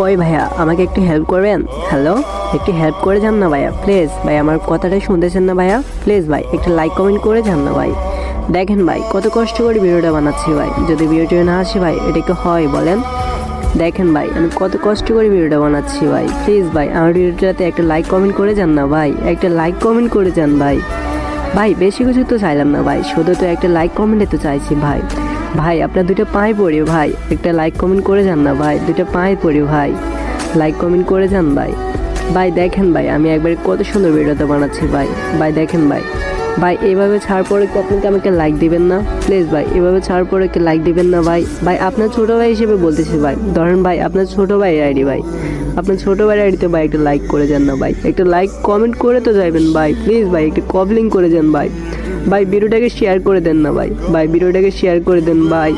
ওই ভাইয়া আমাকে একটু হেল্প করবেন? হ্যালো, একটু হেল্প করে যান না ভাইয়া প্লিজ। ভাই আমার কথাটাই শুনতেছেন না ভাইয়া? প্লিজ ভাই একটু লাইক কমেন্ট করে যান না ভাই। দেখেন ভাই কত কষ্ট করে ভিডিওটা বানাচ্ছি ভাই, যদি ভিডিওটি না আসে ভাই এটা কি হয় বলেন? দেখেন ভাই আমি কত কষ্ট করে ভিডিওটা বানাচ্ছি ভাই, প্লিজ ভাই আমার ভিডিওটাতে একটা লাইক কমেন্ট করে যান না ভাই, একটা লাইক কমেন্ট করে যান ভাই। ভাই বেশি কিছু তো চাইলাম না ভাই, শুধু তো একটা লাইক কমেন্টে তো চাইছি ভাই। ভাই আপনার দুটো পায়ে পড়ি ভাই, একটা লাইক কমেন্ট করে যান না ভাই, দুটো পায়ে পড়ি ভাই, লাইক কমেন্ট করে যান ভাই। ভাই দেখেন ভাই আমি একবারে কত সুন্দর ভিডিওটা বানাচ্ছি ভাই। ভাই দেখেন ভাই, ভাই এভাবে ছাড় পরে কি আপনি কি আমাকে লাইক দিবেন না? প্লিজ ভাই এভাবে ছাড় পরে কি লাইক দিবেন না ভাই? ভাই আপনার ছোটো ভাই হিসেবে বলতেছি ভাই, ধরেন ভাই আপনার ছোটো ভাই আইডি ভাই, আপনার ছোটো ভাইয়ের আইডিতে ভাই একটা লাইক করে যান না ভাই, একটা লাইক কমেন্ট করে তো যাবেন ভাই, প্লিজ ভাই একটু কবলিং করে যান ভাই। ভাই ভিডিওটাকে শেয়ার করে দেন না ভাই, ভাই ভিডিওটাকে শেয়ার করে দেন ভাই।